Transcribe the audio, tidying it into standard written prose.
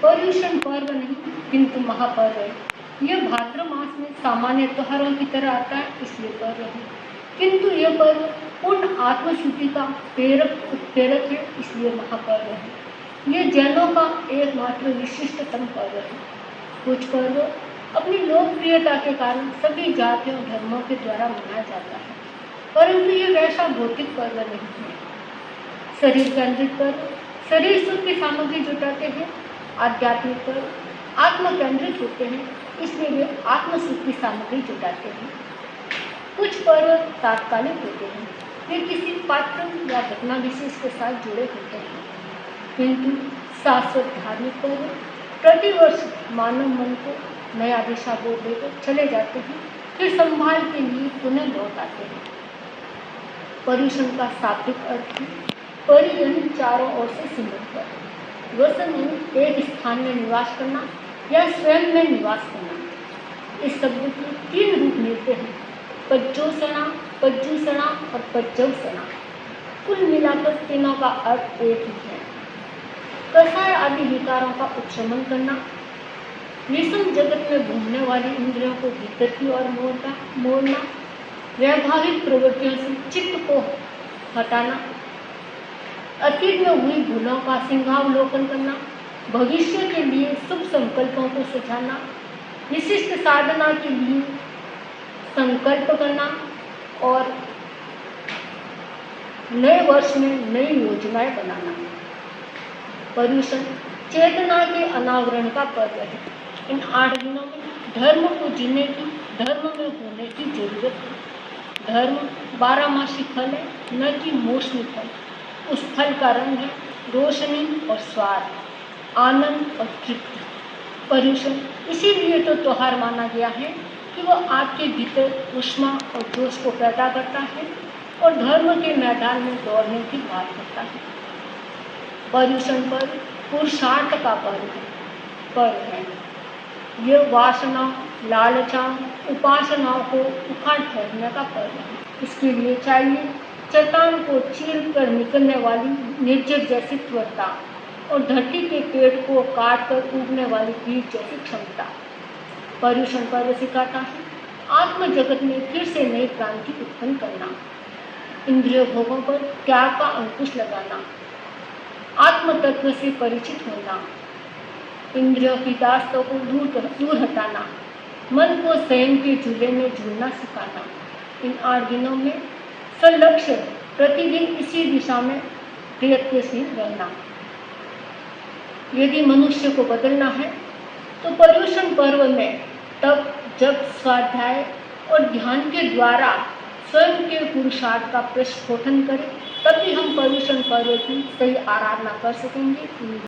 पर्युषण पर्व नहीं किंतु महापर्व है। यह भाद्र मास में सामान्य त्योहारों की तरह आता है, इसलिए पर्व है, किंतु यह पर्व पूर्ण आत्मशुद्धि का उत्प्रेरक है, इसलिए महापर्व है। यह जैनों का एकमात्र विशिष्टतम पर्व है। कुछ पर्व अपनी लोकप्रियता के कारण सभी जातियों धर्मों के द्वारा मनाया जाता है, परंतु ये वैसा भौतिक पर्व नहीं है। शरीर केंद्रित पर्व शरीर सुख की सामग्री जुटाते हैं, आध्यात्मिक पर्व आत्म केंद्रित होते हैं, इसलिए वे आत्म सुख की सामग्री जुटाते हैं। कुछ पर्व तात्कालिक होते हैं, वे किसी पात्र या घटना विशेष के साथ जुड़े होते हैं, किंतु शाश्वत धार्मिक पर्व प्रतिवर्ष मानव मन को नया दिशा बोध देकर चले जाते हैं, फिर संभाल के लिए पुनः लौट आते हैं। पर्युषण का शाब्दिक अर्थ है परि यानी चारों ओर से सिमट कर, वसन यानी एक स्थान में निवास करना या स्वयं में निवास करना। इस शब्द के 3 रूप मिलते हैं, पज्जोसना, पज्जूसना और पज्जवसना। कुल मिलाकर तीनों का अर्थ एक ही है। कसाय आदि विकारों का उपशमन करना, विषम जगत में घूमने वाली इंद्रियों को भीतर की ओर मोड़ना, वैवाहिक प्रवृत्तियों से चित्त को हटाना, अतीत में हुई भूलों का सिंहावलोकन करना, भविष्य के लिए शुभ संकल्पों को सजाना, विशिष्ट साधना के लिए संकल्प करना और नए वर्ष में नई योजनाएं बनाना। पर्युषण चेतना के अनावरण का पर्व है। इन 8 दिनों में धर्म को जीने की, धर्म में होने की जरूरत है। धर्म 12मासी फल है, न कि मौसमी फल। उस फल का रंग है रोशनी और स्वाद, आनंद और तृप्ति। पर्युषण इसीलिए तो त्योहार माना गया है कि वह आपके भीतर ऊष्मा और जोश को पैदा करता है और धर्म के मैदान में दौड़ने की बात करता है। पर्युषण पर्व पुरुषार्थ का पर्व है। यह वासना, लालचा, उपासनाओं को उखाड़ फेंकने का पर्व है। इसके लिए चाहिए चट्टान को चीर कर निकलने वाली निर्जर जैसी त्वरता और धरती के पेड़ को काट कर उगने वाली बीज जैसी क्षमता। पर्युषण पर्व सिखाता है आत्म जगत में फिर से नई क्रांति उत्पन्न करना, इंद्रिय भोगों पर त्याग का अंकुश लगाना, आत्म तत्व से परिचित होना, इंद्रियों की दास्तों को दूर हटाना, मन को स्वयं के झूले में झूलना सिखाना। इन 8 दिनों में सलक्ष्य प्रतिदिन इसी दिशा में प्रयत्नशील रहना। यदि मनुष्य को बदलना है तो पर्युषण पर्व में तब जब स्वाध्याय और ध्यान के द्वारा स्वयं के पुरुषार्थ का प्रस्फोटन करें, तभी हम पर्युषण पर्व की सही आराधना कर सकेंगे।